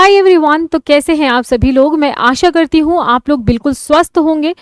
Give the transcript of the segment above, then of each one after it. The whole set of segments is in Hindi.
Hi everyone. तो कैसे हैं आप सभी लोग। मैं आशा करती हूँ आप लोग बिल्कुल स्वस्थ होंगे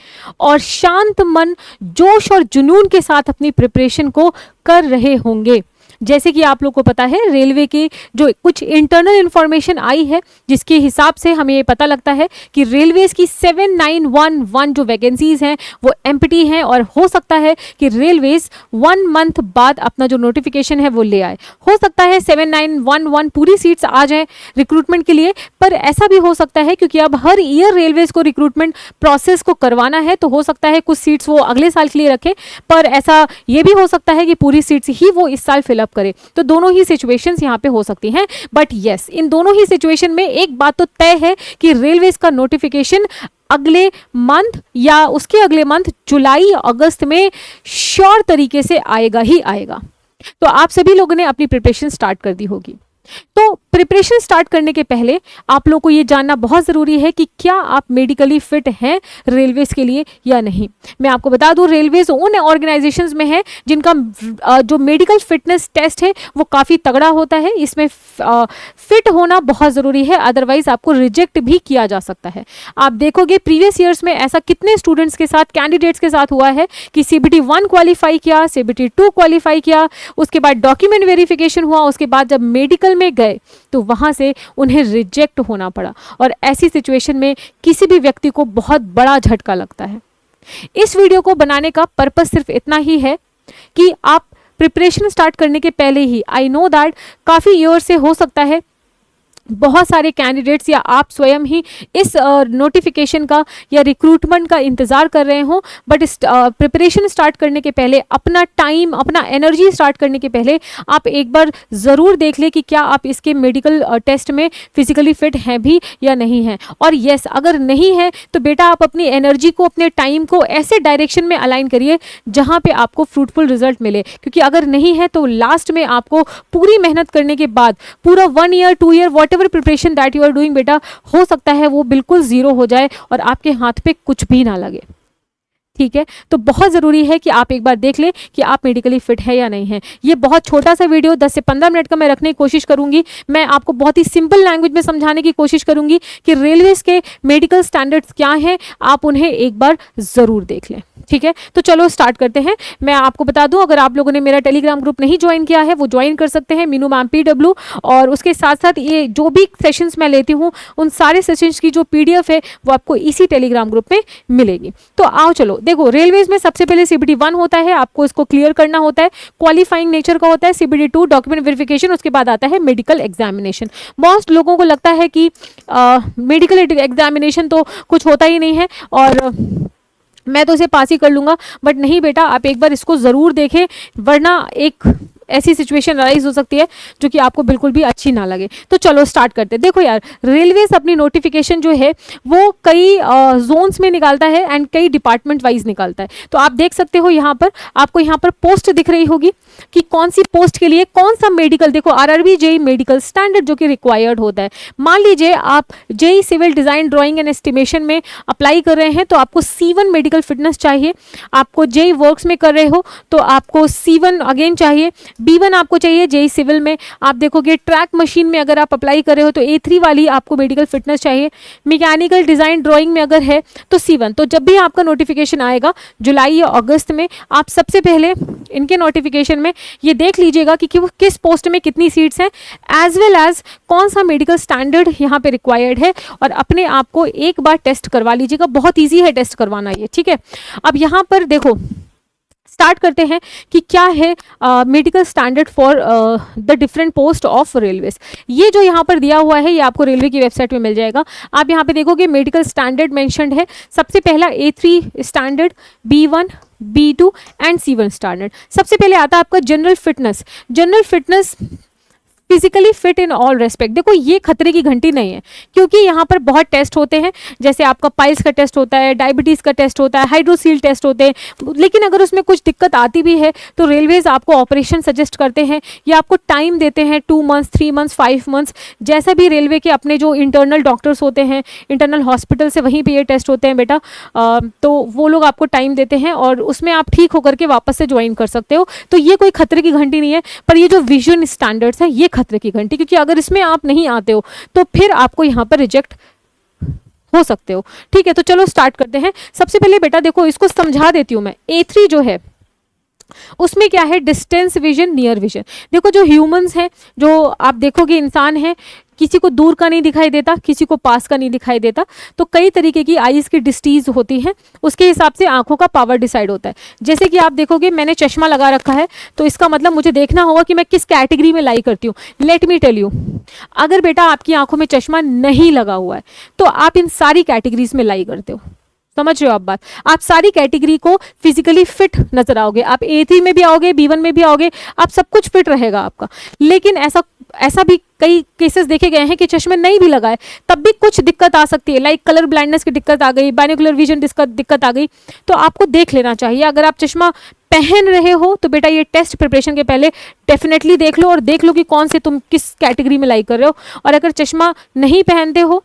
और शांत मन, जोश और जुनून के साथ अपनी प्रिपरेशन को कर रहे होंगे। जैसे कि आप लोग को पता है, रेलवे की जो कुछ इंटरनल इन्फॉर्मेशन आई है, जिसके हिसाब से हमें ये पता लगता है कि रेलवेज की 7911 जो वैकेंसीज हैं वो एम्प्टी हैं और हो सकता है कि रेलवेज 1 मंथ बाद अपना जो नोटिफिकेशन है वो ले आए। हो सकता है 7911 पूरी सीट्स आ जाए रिक्रूटमेंट के लिए, पर ऐसा भी हो सकता है क्योंकि अब हर ईयर रेलवेज को रिक्रूटमेंट प्रोसेस को करवाना है, तो हो सकता है कुछ सीट्स वो अगले साल के लिए रखे, पर ऐसा ये भी हो सकता है कि पूरी सीट्स ही वो इस साल फिलअप करे। तो दोनों ही सिचुएशंस यहाँ पे हो सकती हैं। बट यस, इन दोनों ही सिचुएशन में एक बात तो तय है कि रेलवेज का नोटिफिकेशन अगले मंथ या उसके अगले मंथ जुलाई अगस्त में श्योर तरीके से आएगा ही आएगा। तो आप सभी लोगों ने अपनी प्रिपरेशन स्टार्ट कर दी होगी। तो प्रिपरेशन स्टार्ट करने के पहले आप लोगों को ये जानना बहुत ज़रूरी है कि क्या आप मेडिकली फिट हैं रेलवेज के लिए या नहीं। मैं आपको बता दूं, रेलवेज उन ऑर्गेनाइजेशंस में है जिनका जो मेडिकल फिटनेस टेस्ट है वो काफ़ी तगड़ा होता है। इसमें फिट होना बहुत ज़रूरी है, अदरवाइज आपको रिजेक्ट भी किया जा सकता है। आप देखोगे प्रीवियस ईयर्स में ऐसा कितने स्टूडेंट्स के साथ, कैंडिडेट्स के साथ हुआ है कि CBT 1 क्वालिफाई किया, CBT 2 क्वालिफाई किया, उसके बाद डॉक्यूमेंट वेरिफिकेशन हुआ, उसके बाद जब मेडिकल में गए तो वहां से उन्हें रिजेक्ट होना पड़ा। और ऐसी सिचुएशन में किसी भी व्यक्ति को बहुत बड़ा झटका लगता है। इस वीडियो को बनाने का पर्पस सिर्फ इतना ही है कि आप प्रिपरेशन स्टार्ट करने के पहले ही, आई नो दैट काफ़ी ईयर से हो सकता है बहुत सारे कैंडिडेट्स या आप स्वयं ही इस नोटिफिकेशन का या रिक्रूटमेंट का इंतज़ार कर रहे हो, बट इस प्रिपरेशन स्टार्ट करने के पहले, अपना टाइम, अपना एनर्जी स्टार्ट करने के पहले आप एक बार ज़रूर देख लें कि क्या आप इसके मेडिकल टेस्ट में फिजिकली फिट हैं भी या नहीं हैं। और येस, अगर नहीं है तो बेटा आप अपनी एनर्जी को, अपने टाइम को ऐसे डायरेक्शन में अलाइन करिए जहाँ पे आपको फ्रूटफुल रिजल्ट मिले, क्योंकि अगर नहीं है तो लास्ट में आपको पूरी मेहनत करने के बाद पूरा 1 year 2 year what preparation that you are doing, बेटा हो सकता है वो बिल्कुल जीरो हो जाए और आपके हाथ पे कुछ भी ना लगे। ठीक है, तो बहुत ज़रूरी है कि आप एक बार देख लें कि आप मेडिकली फिट है या नहीं है। ये बहुत छोटा सा वीडियो 10 से 15 मिनट का मैं रखने की कोशिश करूंगी। मैं आपको बहुत ही सिंपल लैंग्वेज में समझाने की कोशिश करूंगी कि रेलवेज के मेडिकल स्टैंडर्ड्स क्या हैं, आप उन्हें एक बार ज़रूर देख लें। ठीक है, तो चलो स्टार्ट करते हैं। मैं आपको बता दूं, अगर आप लोगों ने मेरा टेलीग्राम ग्रुप नहीं ज्वाइन किया है वो ज्वाइन कर सकते हैं, मीनू मैम PW। और उसके साथ साथ ये जो भी सेशंस मैं लेती हूँ उन सारे सेशंस की जो PDF है वो आपको इसी टेलीग्राम ग्रुप में मिलेगी। तो आओ चलो देखो, रेलवेज में सबसे पहले CBT 1 होता है, आपको इसको क्लियर करना होता है, क्वालिफाइंग नेचर का होता है। CBT 2 डॉक्यूमेंट वेरिफिकेशन, उसके बाद आता है मेडिकल एग्जामिनेशन। मोस्ट लोगों को लगता है कि मेडिकल एग्जामिनेशन तो कुछ होता ही नहीं है और मैं तो इसे पास ही कर लूँगा, बट नहीं बेटा, आप एक बार इसको ज़रूर देखें, वरना एक ऐसी सिचुएशन राइज हो सकती है जो कि आपको बिल्कुल भी अच्छी ना लगे। तो चलो स्टार्ट करते हैं। देखो यार, रेलवेज अपनी नोटिफिकेशन जो है वो कई जोन्स में निकालता है एंड कई डिपार्टमेंट वाइज निकालता है। तो आप देख सकते हो यहाँ पर, आपको यहाँ पर पोस्ट दिख रही होगी कि कौन सी पोस्ट के लिए कौन सा मेडिकल, देखो RRB JEE मेडिकल स्टैंडर्ड जो कि रिक्वायर्ड होता है। मान लीजिए आप JEE civil design drawing and estimation में अप्लाई कर रहे हैं तो आपको C1 मेडिकल फिटनेस चाहिए। आपको JEE वर्क्स में कर रहे हो तो आपको C1 अगेन चाहिए। B1 आपको चाहिए JEE सिविल में। आप देखोगे ट्रैक मशीन में अगर आप अप्लाई कर रहे हो तो A3 वाली आपको मेडिकल फिटनेस चाहिए। मैकेनिकल डिज़ाइन ड्राइंग में अगर है तो C1। तो जब भी आपका नोटिफिकेशन आएगा जुलाई या अगस्त में, आप सबसे पहले इनके नोटिफिकेशन में ये देख लीजिएगा कि वो किस पोस्ट में कितनी सीट्स हैं, एज वेल एज कौन सा मेडिकल स्टैंडर्ड यहाँ पे रिक्वायर्ड है, और अपने आप को एक बार टेस्ट करवा लीजिएगा। बहुत ईजी है टेस्ट करवाना ये। ठीक है, अब यहाँ पर देखो स्टार्ट करते हैं कि क्या है medical standard for the different post of railways. ये जो यहाँ पर दिया हुआ है ये आपको रेलवे की वेबसाइट में मिल जाएगा। आप यहाँ पे देखोगे मेडिकल स्टैंडर्ड मेंशन्ड है। सबसे पहला A3 standard, B1, B2 and C1 standard. सबसे पहले आता है आपका general fitness. General fitness physically fit in all respect. देखो ये खतरे की घंटी नहीं है, क्योंकि यहाँ पर बहुत टेस्ट होते हैं, जैसे आपका पाइल्स का टेस्ट होता है, डायबिटीज़ का टेस्ट होता है, हाइड्रोसील टेस्ट होते हैं। लेकिन अगर उसमें कुछ दिक्कत आती भी है तो रेलवेज आपको ऑपरेशन सजेस्ट करते हैं या आपको टाइम देते हैं 2 मंथ्स, 3 मंथ्स, 5 मंथ्स, जैसा भी रेलवे के अपने जो इंटरनल डॉक्टर्स होते हैं, इंटरनल हॉस्पिटल से वहीं पर ये टेस्ट होते हैं बेटा। तो वो लोग आपको टाइम देते हैं और उसमें आप ठीक होकर के वापस से ज्वाइन कर सकते हो। तो ये कोई खतरे की घंटी नहीं है, पर ये जो विजन स्टैंडर्ड्स हैं ये खतरे की घंटी, क्योंकि अगर इसमें आप नहीं आते हो तो फिर आपको यहाँ पर रिजेक्ट हो सकते हो। ठीक है, तो चलो स्टार्ट करते हैं। सबसे पहले बेटा देखो, इसको समझा देती हूँ मैं। A3 जो है उसमें क्या है, डिस्टेंस विजन, नियर विजन। देखो जो ह्यूमंस हैं, जो आप देखोगे इंसान है, किसी को दूर का नहीं दिखाई देता, किसी को पास का नहीं दिखाई देता। तो कई तरीके की आईज की डिस्टीज होती हैं, उसके हिसाब से आंखों का पावर डिसाइड होता है। जैसे कि आप देखोगे मैंने चश्मा लगा रखा है, तो इसका मतलब मुझे देखना होगा कि मैं किस कैटेगरी में लाई करती हूँ। लेट मी टेल यू, अगर बेटा आपकी आंखों में चश्मा नहीं लगा हुआ है तो आप इन सारी कैटेगरीज में लाई करते हो। समझ रहे हो आप बात? आप सारी कैटेगरी को फिजिकली फिट नजर आओगे, आप A3 में भी आओगे, B1 में भी आओगे, आप सब कुछ फिट रहेगा आपका। लेकिन ऐसा भी कई केसेस देखे गए हैं कि चश्मे नहीं भी लगाए तब भी कुछ दिक्कत आ सकती है, लाइक कलर ब्लाइंडनेस की दिक्कत आ गई, बाइनोकुलर विजन दिक्कत आ गई। तो आपको देख लेना चाहिए। अगर आप चश्मा पहन रहे हो तो बेटा ये टेस्ट प्रिपरेशन के पहले डेफिनेटली देख लो, और देख लो कि कौन से तुम किस कैटेगरी में लाई कर रहे हो। और अगर चश्मा नहीं पहनते हो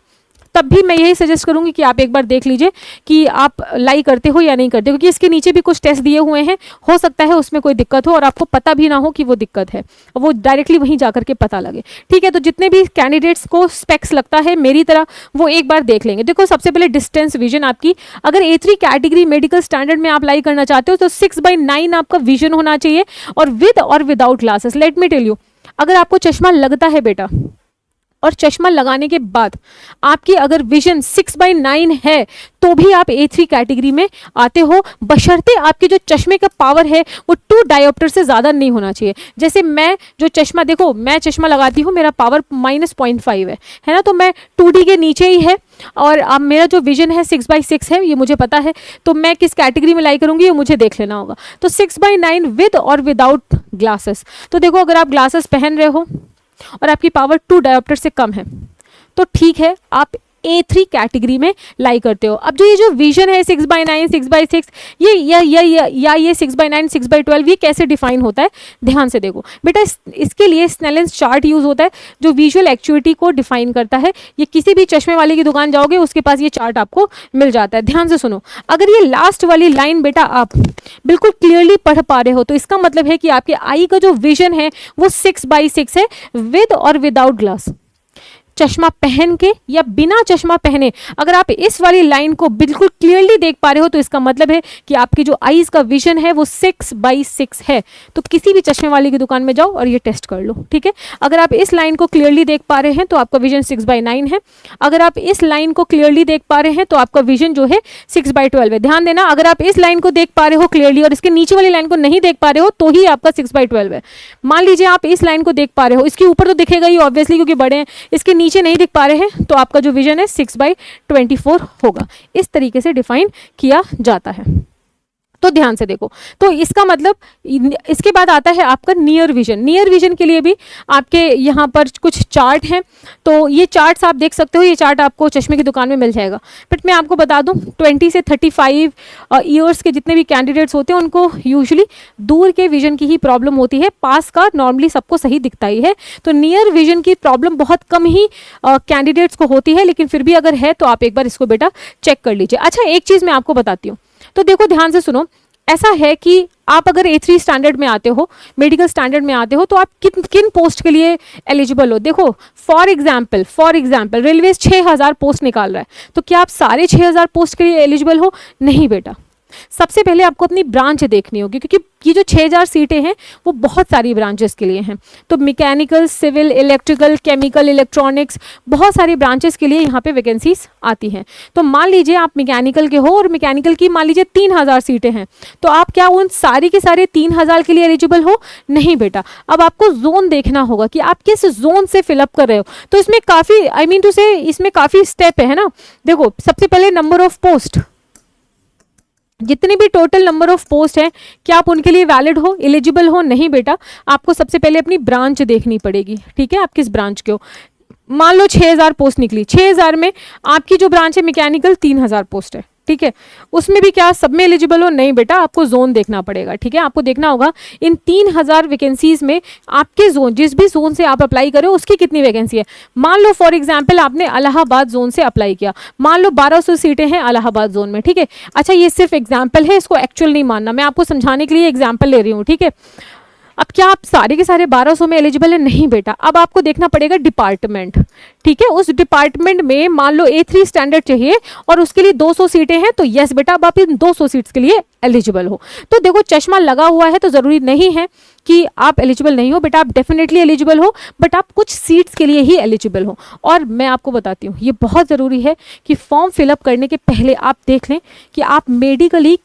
तब भी मैं यही सजेस्ट करूंगी कि आप एक बार देख लीजिए कि आप लाई करते हो या नहीं करते, क्योंकि इसके नीचे भी कुछ टेस्ट दिए हुए हैं, हो सकता है उसमें कोई दिक्कत हो और आपको पता भी ना हो कि वो दिक्कत है, वो डायरेक्टली वहीं जाकर के पता लगे। ठीक है, तो जितने भी कैंडिडेट्स को स्पेक्स लगता है मेरी तरह, वो एक बार देख लेंगे। देखो सबसे पहले डिस्टेंस विजन आपकी, अगर A3 कैटेगरी मेडिकल स्टैंडर्ड में आप लाई करना चाहते हो तो 6/9 आपका विजन होना चाहिए, और विद और without glasses. Let me tell you, अगर आपको चश्मा लगता है बेटा और चश्मा लगाने के बाद आपकी अगर विजन 6/9 है तो भी आप A3 कैटेगरी में आते हो, बशर्ते आपके जो चश्मे का पावर है वो 2 डायोप्टर से ज़्यादा नहीं होना चाहिए। जैसे मैं जो चश्मा, देखो मैं चश्मा लगाती हूँ, मेरा पावर -0.5 है ना, तो मैं 2D के नीचे ही है, और अब मेरा जो विजन है 6/6 है, ये मुझे पता है। तो मैं किस कैटेगरी में लाई करूँगी ये मुझे देख लेना होगा। तो 6/9 विद और विदाउट ग्लासेस। तो देखो अगर आप ग्लासेस पहन रहे हो और आपकी पावर 2 डायोप्टर से कम है तो ठीक है, आप A3 कैटेगरी में लाई करते हो। अब जो विजन है 6/9, 6/6, ये 6/9, 6/12, ये कैसे डिफाइन होता है, ध्यान से देखो बेटा। इसके लिए स्नेलेंस चार्ट यूज होता है जो विजुअल एक्चुइटी को डिफाइन करता है। ये किसी भी चश्मे वाले की दुकान जाओगे उसके पास ये चार्ट आपको मिल जाता है। ध्यान से सुनो, अगर ये लास्ट वाली लाइन बेटा आप बिल्कुल क्लियरली पढ़ पा रहे हो तो इसका मतलब है कि आपके आई का जो विजन है वो 6/6 है, विद और विदाउट ग्लास। चश्मा पहन के या बिना चश्मा पहने अगर आप इस वाली लाइन को बिल्कुल क्लियरली देख पा रहे हो तो इसका मतलब है कि आपकी जो आईज का विजन है वो 6/6 है। तो किसी भी चश्मे वाले की दुकान में जाओ और ये टेस्ट कर लो। ठीक है, अगर आप इस लाइन को क्लियरली देख पा रहे हैं तो आपका विजन 6/9 है। अगर आप इस लाइन को क्लियरली देख पा रहे हैं तो आपका विजन जो है 6/12 है। ध्यान देना, अगर आप इस लाइन को देख पा रहे हो क्लियरली और इसके नीचे वाली लाइन को नहीं देख पा रहे हो तो ही आपका 6/12 है। मान लीजिए आप इस लाइन को देख पा रहे हो, इसके ऊपर तो दिखेगा ही ऑब्वियसली क्योंकि बड़े हैं, इसके नीचे नहीं दिख पा रहे हैं तो आपका जो विजन है 6/24 होगा। इस तरीके से डिफाइन किया जाता है। तो ध्यान से देखो, तो इसका मतलब इसके बाद आता है आपका नियर विजन। नियर विजन के लिए भी आपके यहाँ पर कुछ चार्ट हैं, तो ये चार्ट्स आप देख सकते हो। ये चार्ट आपको चश्मे की दुकान में मिल जाएगा। बट मैं आपको बता दूं 20 से 35 ईयर्स के जितने भी कैंडिडेट्स होते हैं उनको यूजुअली दूर के विजन की ही प्रॉब्लम होती है, पास का नॉर्मली सबको सही दिखता ही है। तो नियर विजन की प्रॉब्लम बहुत कम ही कैंडिडेट्स को होती है, लेकिन फिर भी अगर है तो आप एक बार इसको बेटा चेक कर लीजिए। अच्छा, एक चीज़ मैं आपको बताती हूँ, तो देखो ध्यान से सुनो। ऐसा है कि आप अगर A3 स्टैंडर्ड में आते हो, मेडिकल स्टैंडर्ड में आते हो, तो आप किन पोस्ट के लिए एलिजिबल हो। देखो फॉर एग्जाम्पल रेलवे 6000 पोस्ट निकाल रहा है, तो क्या आप सारे 6000 पोस्ट के लिए एलिजिबल हो? नहीं बेटा। सबसे पहले आपको अपनी ब्रांच देखनी होगी, क्योंकि ये जो 6000 सीटें हैं वो बहुत सारी ब्रांचेस के लिए हैं। तो mechanical, civil, electrical, chemical, electronics, बहुत सारी ब्रांचेस के लिए यहाँ पे वैकेंसीज आती हैं। तो मान लीजिए आप मैकेनिकल के हो और मैकेनिकल की मान लीजिए 3000 सीटें हैं, तो आप क्या उन सारी के सारे 3000 के लिए एलिजिबल हो? नहीं बेटा। अब आपको जोन देखना होगा कि आप किस जोन से फिलअप कर रहे हो। तो इसमें काफ़ी इसमें काफ़ी स्टेप है ना। देखो सबसे पहले नंबर ऑफ पोस्ट, जितने भी टोटल नंबर ऑफ पोस्ट हैं क्या आप उनके लिए वैलिड हो, एलिजिबल हो? नहीं बेटा। आपको सबसे पहले अपनी ब्रांच देखनी पड़ेगी। ठीक है, आप किस ब्रांच के हो। मान लो 6000 पोस्ट निकली, 6000 में आपकी जो ब्रांच है मैकेनिकल 3000 पोस्ट है। ठीक है, उसमें भी क्या सब में एलिजिबल हो? नहीं बेटा, आपको जोन देखना पड़ेगा। ठीक है, आपको देखना होगा इन 3000 वैकेंसीज में आपके जोन, जिस भी जोन से आप अप्लाई करो उसकी कितनी वैकेंसी है। मान लो फॉर एग्जांपल आपने इलाहाबाद जोन से अप्लाई किया, मान लो 1200 सीटें हैं इलाहाबाद जोन में। ठीक है, अच्छा ये सिर्फ एग्जाम्पल है, इसको एक्चुअल नहीं मानना, मैं आपको समझाने के लिए एग्जाम्पल ले रही हूँ। ठीक है, अब क्या आप सारे के सारे 1200 में एलिजिबल है? नहीं बेटा, अब आपको देखना पड़ेगा डिपार्टमेंट, ठीक है। उस डिपार्टमेंट में मान लो A3 स्टैंडर्ड चाहिए और उसके लिए 200 सीटें हैं, तो यस बेटा, अब आप इन 200 सीट्स के लिए एलिजिबल हो। तो देखो, चश्मा लगा हुआ है तो जरूरी नहीं है कि आप एलिजिबल नहीं हो बेटा, आप डेफिनेटली एलिजिबल हो, बट आप कुछ सीट्स के लिए ही एलिजिबल हो। और मैं आपको बताती हूँ, ये बहुत ज़रूरी है कि फॉर्म फिलअप करने के पहले आप देख लें कि आप मेडिकली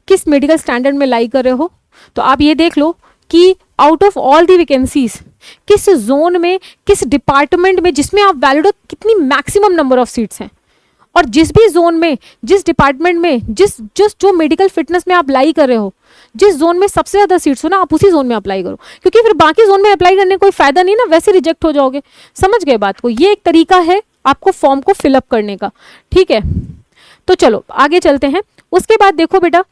किस मेडिकल स्टैंडर्ड में लाई कर रहे हो। तो आप ये देख लो कि out of all the vacancies किस जोन में, किस डिपार्टमेंट में जिसमें आप वैलिड हो, कितनी मैक्सिमम नंबर ऑफ सीट्स हैं, और जिस भी जोन में, जिस डिपार्टमेंट में, जो मेडिकल फिटनेस में आप लाई कर रहे हो, जिस जोन में सबसे ज्यादा सीट्स हो ना, आप उसी जोन में अप्लाई करो, क्योंकि फिर बाकी जोन में अप्लाई करने कोई फायदा नहीं ना, वैसे रिजेक्ट हो जाओगे। समझ गए बात को? ये एक तरीका है आपको फॉर्म को फिलअप करने का, ठीक है। तो चलो आगे चलते हैं। उसके बाद देखो बेटा,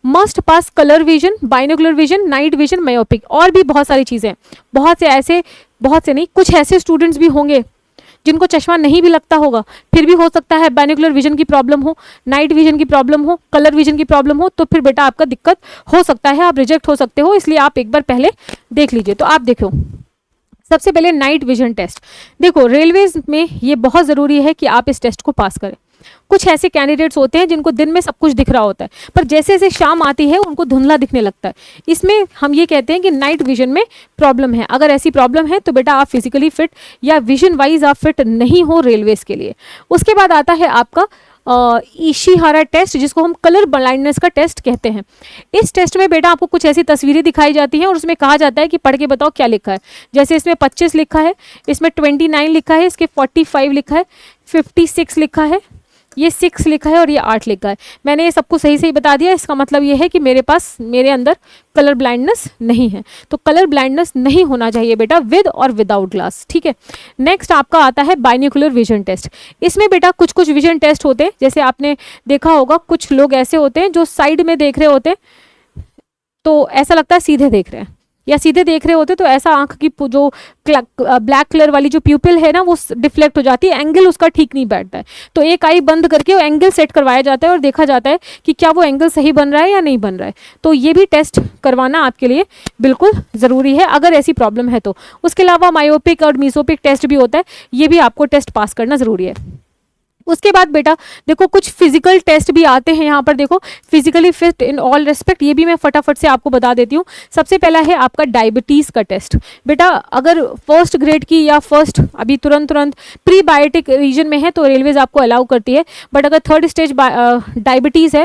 must pass colour vision, binocular vision, night vision, myopic, और भी बहुत सारी चीजें। बहुत से नहीं, कुछ ऐसे स्टूडेंट्स भी होंगे जिनको चश्मा नहीं भी लगता होगा, फिर भी हो सकता है बाइनोकुलर विजन की प्रॉब्लम हो, नाइट विजन की प्रॉब्लम हो, कलर विजन की प्रॉब्लम हो, तो फिर बेटा आपका दिक्कत हो सकता है, आप रिजेक्ट हो सकते हो। इसलिए आप एक बार पहले देख लीजिए। तो आप देखो, सबसे पहले नाइट विजन टेस्ट। देखो, रेलवेज में ये बहुत ज़रूरी है कि आप इस टेस्ट को पास करें। कुछ ऐसे कैंडिडेट्स होते हैं जिनको दिन में सब कुछ दिख रहा होता है, पर जैसे जैसे शाम आती है उनको धुंधला दिखने लगता है। इसमें हम ये कहते हैं कि नाइट विजन में प्रॉब्लम है। अगर ऐसी प्रॉब्लम है तो बेटा आप फिजिकली फिट या विजन वाइज आप फिट नहीं हो रेलवेज के लिए। उसके बाद आता है आपका इशिहारा टेस्ट, जिसको हम कलर ब्लाइंडनेस का टेस्ट कहते हैं। इस टेस्ट में बेटा आपको कुछ ऐसी तस्वीरें दिखाई जाती हैं और उसमें कहा जाता है कि पढ़ के बताओ क्या लिखा है। जैसे इसमें 25 लिखा है, इसमें 29 लिखा है, इसके 45 लिखा है, 56 लिखा है, ये 6 लिखा है और ये 8 लिखा है। मैंने ये सबको सही सही बता दिया। इसका मतलब ये है कि मेरे अंदर कलर ब्लाइंडनेस नहीं है। तो कलर ब्लाइंडनेस नहीं होना चाहिए बेटा, विद और विदाउट ग्लास, ठीक है। नेक्स्ट आपका आता है बाइनोकुलर विजन टेस्ट। इसमें बेटा कुछ कुछ विजन टेस्ट होते हैं, जैसे आपने देखा होगा कुछ लोग ऐसे होते हैं जो साइड में देख रहे होते हैं, तो ऐसा लगता है सीधे देख रहे हैं, या सीधे देख रहे होते तो ऐसा आंख की जो ब्लैक कलर वाली जो प्यूपिल है ना, वो डिफ्लेक्ट हो जाती है, एंगल उसका ठीक नहीं बैठता है। तो एक आई बंद करके वो एंगल सेट करवाया जाता है और देखा जाता है कि क्या वो एंगल सही बन रहा है या नहीं बन रहा है। तो ये भी टेस्ट करवाना आपके लिए बिल्कुल ज़रूरी है अगर ऐसी प्रॉब्लम है तो। उसके अलावा मायोपिक और मीसोपिक टेस्ट भी होता है, ये भी आपको टेस्ट पास करना ज़रूरी है। उसके बाद बेटा देखो कुछ फिजिकल टेस्ट भी आते हैं यहाँ पर। देखो, physically fit in all respect, ये भी मैं फटाफट से आपको बता देती हूँ। सबसे पहला है आपका डायबिटीज़ का टेस्ट। बेटा अगर फर्स्ट ग्रेड की या फर्स्ट अभी तुरंत प्रीबायोटिक रीजन में है तो रेलवेज आपको अलाउ करती है, बट अगर थर्ड स्टेज डायबिटीज़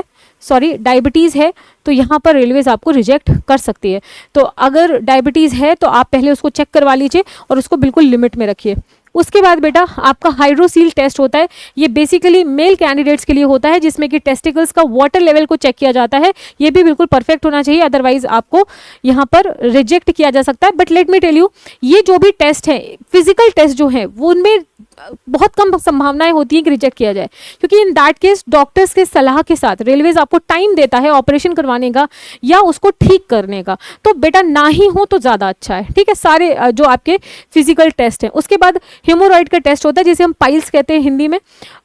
है तो यहाँ पर रेलवेज आपको रिजेक्ट कर सकती है। तो अगर डायबिटीज़ है तो आप पहले उसको चेक करवा लीजिए और उसको बिल्कुल लिमिट में रखिए। उसके बाद बेटा आपका हाइड्रोसील टेस्ट होता है। ये बेसिकली मेल कैंडिडेट्स के लिए होता है, जिसमें कि टेस्टिकल्स का वाटर लेवल को चेक किया जाता है। ये भी बिल्कुल परफेक्ट होना चाहिए, अदरवाइज आपको यहाँ पर रिजेक्ट किया जा सकता है। But let me tell you, ये जो भी टेस्ट है, फिजिकल टेस्ट जो है, वो उनमें बहुत कम संभावनाएं होती हैं कि रिजेक्ट किया जाए, क्योंकि इन दैट केस डॉक्टर्स के सलाह के साथ रेलवेज आपको टाइम देता है ऑपरेशन करवाने का या उसको ठीक करने का। तो बेटा ना ही हो तो ज़्यादा अच्छा है, ठीक है, सारे जो आपके फिजिकल टेस्ट हैं। उसके बाद हेमोरॉइड का टेस्ट होता है, जिसे हम पाइल्स कहते हैं हिंदी में,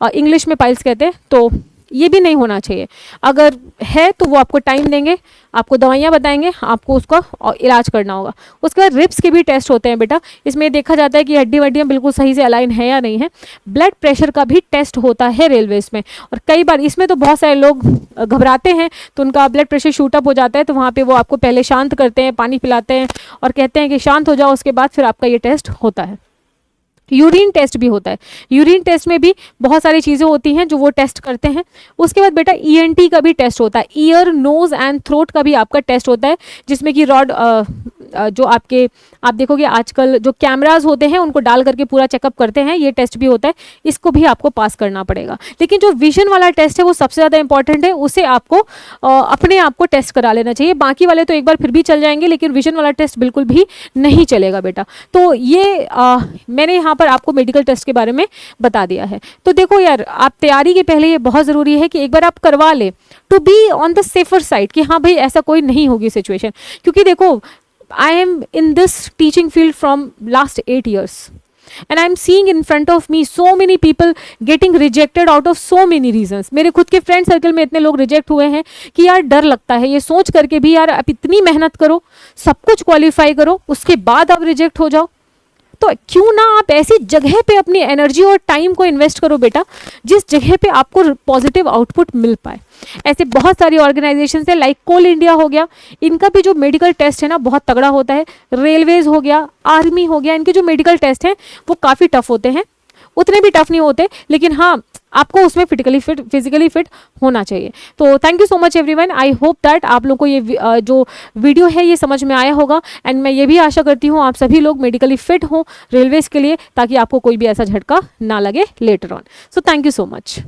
इंग्लिश में पाइल्स कहते हैं। तो ये भी नहीं होना चाहिए। अगर है तो वो आपको टाइम देंगे, आपको दवाइयाँ बताएंगे, आपको उसका इलाज करना होगा। उसके बाद रिब्स के भी टेस्ट होते हैं बेटा। इसमें देखा जाता है कि हड्डी वड्डियाँ बिल्कुल सही से अलाइन है या नहीं है। ब्लड प्रेशर का भी टेस्ट होता है रेलवेज में, और कई बार इसमें तो बहुत सारे लोग घबराते हैं तो उनका ब्लड प्रेशर शूट अप हो जाता है। तो वहाँ पर वो आपको पहले शांत करते हैं, पानी पिलाते हैं और कहते हैं कि शांत हो जाओ, उसके बाद फिर आपका ये टेस्ट होता है। यूरिन टेस्ट भी होता है। यूरिन टेस्ट में भी बहुत सारी चीज़ें होती हैं जो वो टेस्ट करते हैं। उसके बाद बेटा ENT का भी टेस्ट होता है, ईयर नोज एंड थ्रोट का भी आपका टेस्ट होता है, जिसमें कि रॉड जो आप देखोगे आजकल जो कैमराज होते हैं उनको डाल करके पूरा चेकअप करते हैं, ये टेस्ट भी होता है। इसको भी आपको पास करना पड़ेगा। लेकिन जो विजन वाला टेस्ट है वो सबसे ज़्यादा इंपॉर्टेंट है, उसे आपको अपने आप को टेस्ट करा लेना चाहिए। बाकी वाले तो एक बार फिर भी चल जाएंगे, लेकिन विजन वाला टेस्ट बिल्कुल भी नहीं चलेगा बेटा। तो ये मैंने यहाँ पर आपको मेडिकल टेस्ट के बारे में बता दिया है। तो देखो यार, आप तैयारी के पहले ये बहुत ज़रूरी है कि एक बार आप करवा ले, to be on the safer side, कि हाँ भाई ऐसा कोई नहीं होगी सिचुएशन। क्योंकि देखो, I am in this teaching field from last 8 years। And I am seeing in front of me so many people getting rejected out of so many reasons. मेरे खुद के फ्रेंड सर्कल में इतने लोग रिजेक्ट हुए हैं कि यार डर लगता है ये सोच करके भी, यार आप इतनी मेहनत करो, सब कुछ क्वालिफाई करो, उसके बाद आप रिजेक्ट हो जाओ। तो क्यों ना आप ऐसी जगह पे अपनी एनर्जी और टाइम को इन्वेस्ट करो बेटा, जिस जगह पे आपको पॉजिटिव आउटपुट मिल पाए। ऐसे बहुत सारी ऑर्गेनाइजेशन है, लाइक कोल इंडिया हो गया, इनका भी जो मेडिकल टेस्ट है ना बहुत तगड़ा होता है। रेलवेज हो गया, आर्मी हो गया, इनके जो मेडिकल टेस्ट हैं वो काफ़ी टफ होते हैं, उतने भी टफ नहीं होते, लेकिन हाँ आपको उसमें फिजिकली फिट होना चाहिए। तो thank you so much everyone. I hope that आप लोग को ये जो वीडियो है ये समझ में आया होगा, एंड मैं ये भी आशा करती हूँ आप सभी लोग मेडिकली फिट हों रेलवेज के लिए, ताकि आपको कोई भी ऐसा झटका ना लगे later on. So thank you so much.